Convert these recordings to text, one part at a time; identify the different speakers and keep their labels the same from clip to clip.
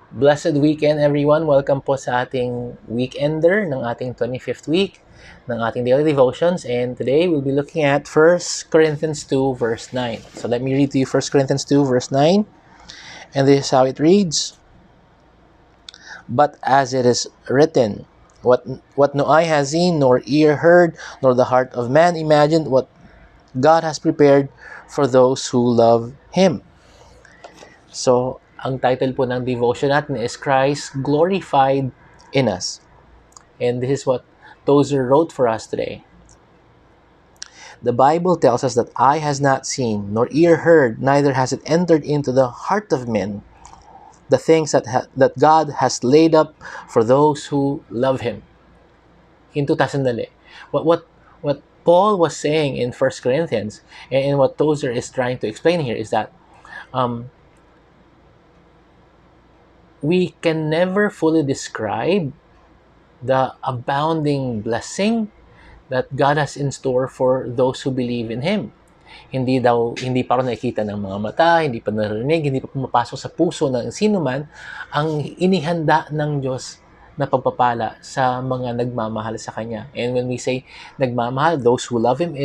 Speaker 1: Blessed weekend everyone. Welcome po sa ating weekender ng ating 25th week ng ating daily devotions. And today we'll be looking at 1 Corinthians 2 verse 9. So let me read to you 1 Corinthians 2 verse 9. And this is how it reads. But as it is written, what no eye has seen, nor ear heard, nor the heart of man imagined, what God has prepared for those who love Him. So, ang title po ng devotion natin is Christ Glorified in Us. And this is what Tozer wrote for us today. The Bible tells us that eye has not seen, nor ear heard, neither has it entered into the heart of men, the things that God has laid up for those who love Him. Hinto tayo sandali. What Paul was saying in 1 Corinthians, and what Tozer is trying to explain here is that we can never fully describe the abounding blessing that God has in store for those who believe in Him. Hindi pa rin nakikita ng mga mata, hindi pa narinig, hindi pa pumapasok sa puso ng sino man ang inihanda ng Diyos na pagpapala sa mga nagmamahal sa Kanya. And when we say nagmamahal, those who love Him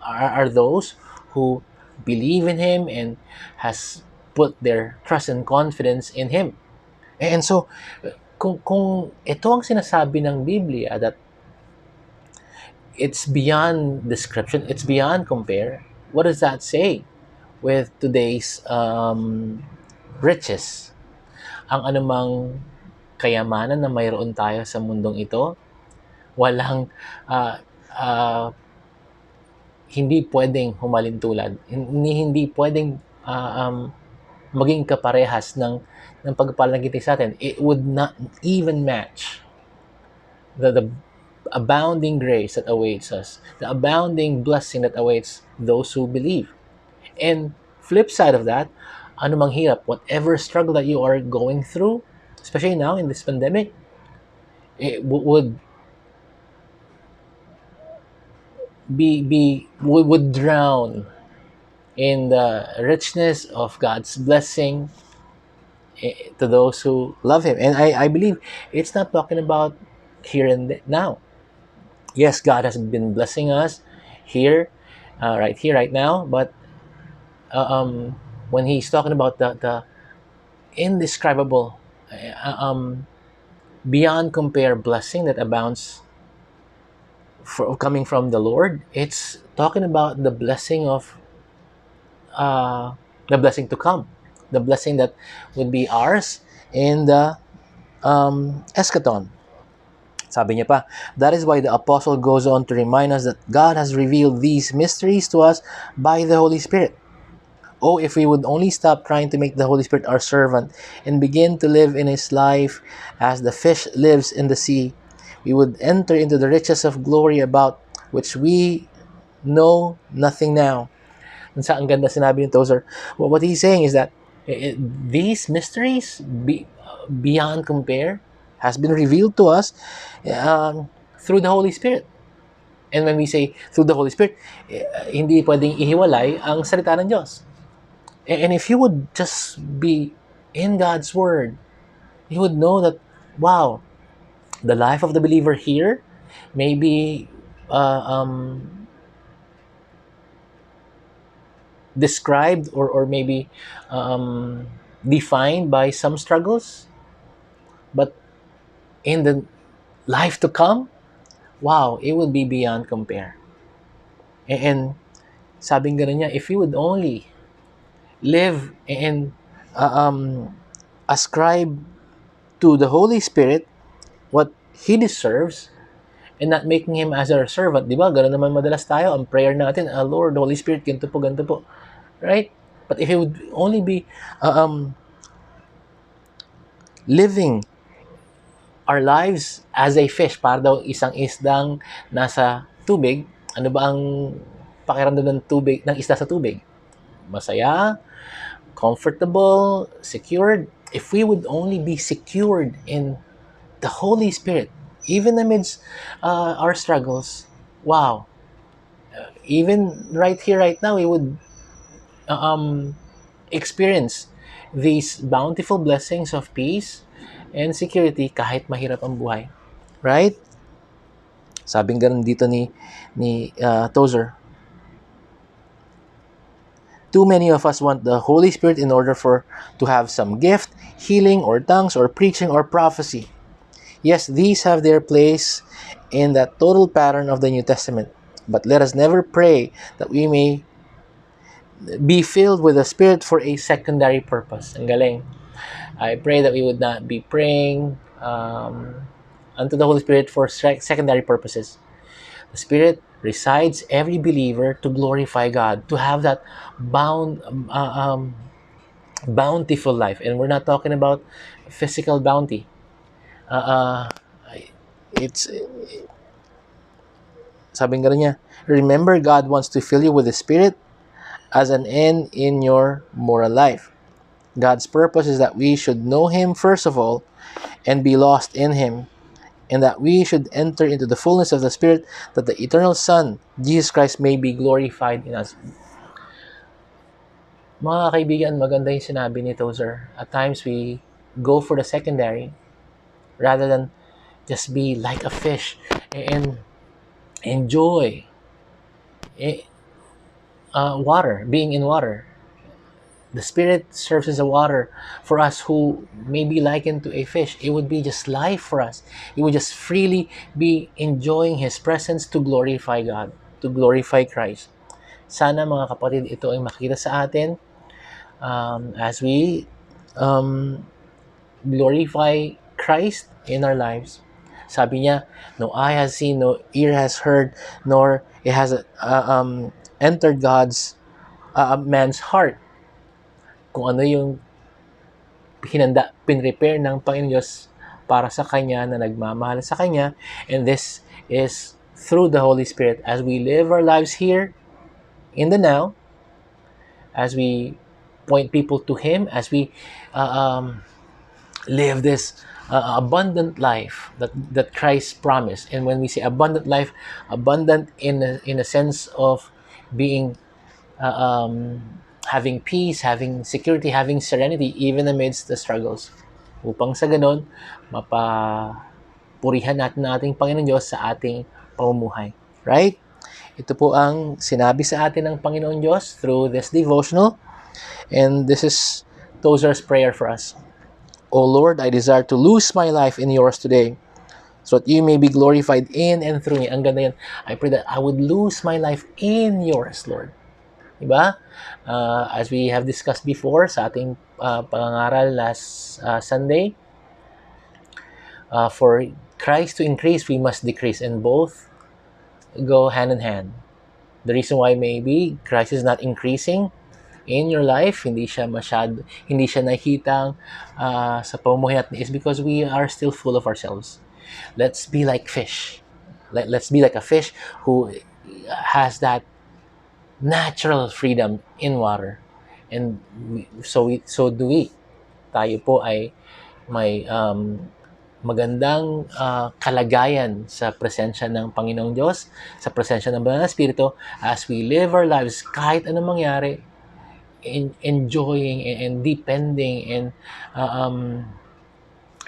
Speaker 1: are those who believe in Him and has put their trust and confidence in Him. And so, kung ito ang sinasabi ng Biblia that it's beyond description, it's beyond compare, what does that say with today's riches? Ang anumang kayamanan na mayroon tayo sa mundong ito, walang hindi pwedeng humalintulad, hindi pwedeng maging kaparehas ng pagpapala ng sa atin. It would not even match the abounding grace that awaits us, the abounding blessing that awaits those who believe. And flip side of that, anumang hirap, whatever struggle that you are going through, especially now in this pandemic, it would drown in the richness of God's blessing to those who love Him. And I believe it's not talking about here and now. Yes, God has been blessing us here, right now. But when He's talking about the indescribable, beyond compare blessing that abounds coming from the Lord, it's talking about the blessing of the blessing to come, the blessing that would be ours in the eschaton. Sabi niya pa, that is why the apostle goes on to remind us that God has revealed these mysteries to us by the Holy Spirit. Oh, if we would only stop trying to make the Holy Spirit our servant and begin to live in His life as the fish lives in the sea, we would enter into the riches of glory about which we know nothing now. Ang ganda sinabi ni Tozer. What he's saying is that these mysteries, beyond compare, has been revealed to us through the Holy Spirit. And when we say through the Holy Spirit, hindi pwedeng ihiwalay ang salita ng Diyos. And if you would just be in God's Word, you would know that, wow, the life of the believer here may be described or maybe defined by some struggles, but in the life to come, wow, it will be beyond compare. And sabing ganun niya, if you would only live and ascribe to the Holy Spirit what He deserves and not making Him as our servant, di ba? Ganun naman madalas tayo, ang prayer natin, Lord, Holy Spirit, ganito po. Right? But if you would only be living our lives as a fish, para daw isang isdang nasa tubig, ano ba ang pakiramdam ng tubig, ng isda sa tubig? Masaya, comfortable, secured. If we would only be secured in the Holy Spirit, even amidst our struggles, wow, even right here, right now, we would experience these bountiful blessings of peace and security kahit mahirap ang buhay. Right? Sabing ganun dito ni Tozer. Too many of us want the Holy Spirit in order to have some gift, healing, or tongues, or preaching, or prophecy. Yes, these have their place in that total pattern of the New Testament. But let us never pray that we may be filled with the Spirit for a secondary purpose. Ang galing. I pray that we would not be praying unto the Holy Spirit for secondary purposes. The Spirit resides every believer to glorify God, to have that bountiful life. And we're not talking about physical bounty. It's sabing gano'n niya, remember, God wants to fill you with the Spirit as an end in your moral life. God's purpose is that we should know Him first of all and be lost in Him, and that we should enter into the fullness of the Spirit, that the eternal Son, Jesus Christ, may be glorified in us. Mga kaibigan, maganda yung sinabi ni Tozer. At times, we go for the secondary rather than just be like a fish and enjoy water, being in water. The Spirit serves as a water for us who may be likened to a fish. It would be just life for us. It would just freely be enjoying His presence to glorify God, to glorify Christ. Sana mga kapatid, ito ay makita sa atin as we glorify Christ in our lives. Sabi niya, no eye has seen, no ear has heard, nor it has entered God's man's heart. Kung ano yung pinrepare ng Panginoon Diyos para sa Kanya na nagmamahal sa Kanya. And this is through the Holy Spirit as we live our lives here in the now, as we point people to Him, as we live this abundant life that Christ promised. And when we say abundant life, abundant in a sense of being having peace, having security, having serenity, even amidst the struggles. Upang sa ganon, mapapurihan natin ang ating Panginoon Diyos sa ating pamumuhay. Right? Ito po ang sinabi sa atin ng Panginoon Diyos through this devotional. And this is Tozer's prayer for us. O Lord, I desire to lose my life in yours today, so that you may be glorified in and through me. Ang ganda yan. I pray that I would lose my life in yours, Lord. Diba? As we have discussed before sa ating pangangaral last Sunday, for Christ to increase, we must decrease, and both go hand in hand. The reason why maybe Christ is not increasing in your life, hindi siya nakikitang sa pamumuhay natin, is because we are still full of ourselves. Let's be like fish. Let's be like a fish who has that natural freedom in water. And so do we. Tayo po ay may magandang kalagayan sa presensya ng Panginoong Diyos, sa presensya ng Banal na Espiritu, as we live our lives kahit anong mangyari, enjoying and depending and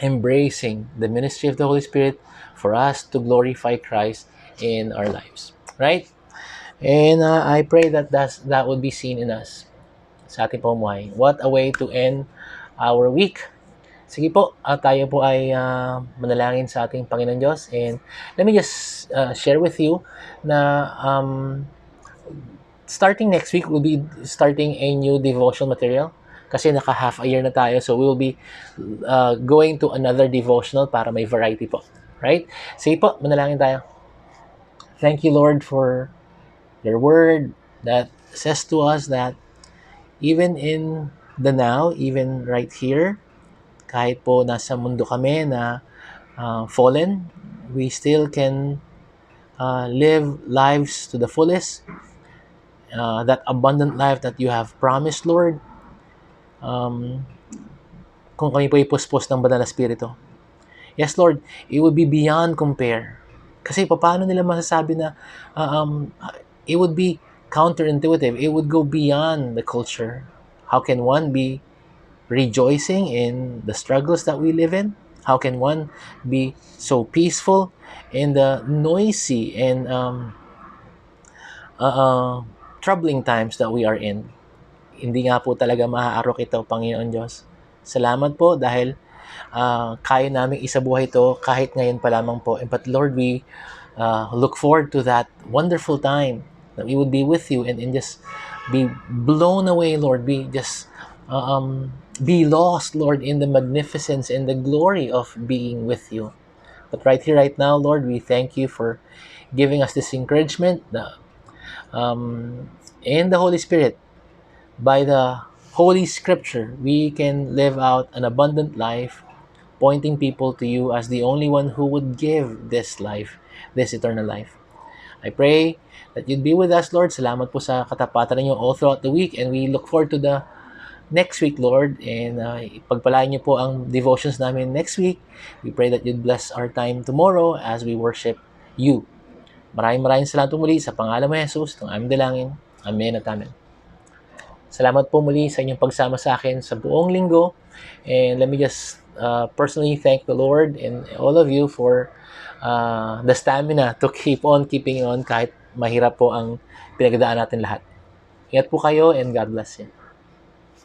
Speaker 1: embracing the ministry of the Holy Spirit for us to glorify Christ in our lives. Right? And I pray that that would be seen in us sa ating pamumuhay. What a way to end our week. Sige po, tayo po ay manalangin sa ating Panginoon Diyos. And let me just share with you na starting next week, we'll be starting a new devotional material. Kasi naka half a year na tayo. So we will be going to another devotional para may variety po. Right? Sige po, manalangin tayo. Thank you, Lord, for your word that says to us that even in the now, even right here, kahit po nasa mundo kami na fallen, we still can live lives to the fullest. That abundant life that you have promised, Lord. Kung kami po ipuspos ng Banal na Espiritu. Yes, Lord, it would be beyond compare. Kasi paano nila masasabi na it would be counterintuitive. It would go beyond the culture. How can one be rejoicing in the struggles that we live in? How can one be so peaceful in the noisy and troubling times that we are in? Hindi nga po talaga maaarok ito, Panginoon Diyos. Salamat po dahil kaya namin isabuhay ito kahit ngayon pa lamang po. But Lord, we look forward to that wonderful time that we would be with you and just be blown away, Lord. Be lost, Lord, in the magnificence and the glory of being with you. But right here, right now, Lord, we thank you for giving us this encouragement and the Holy Spirit. By the Holy Scripture, we can live out an abundant life, pointing people to you as the only one who would give this life, this eternal life. I pray that you'd be with us, Lord. Salamat po sa katapatan ninyo all throughout the week, and we look forward to the next week, Lord, and pagpalain niyo po ang devotions namin next week. We pray that you'd bless our time tomorrow as we worship you. Maraming salamat po muli sa pangalan mo, Jesus, ng aming dalangin. Amen at amen. Salamat po muli sa inyong pagsama sa akin sa buong linggo. And let me just personally thank the Lord and all of you for the stamina to keep on keeping on kahit mahirap po ang pinagdaan natin lahat. Ingat po kayo and God bless you.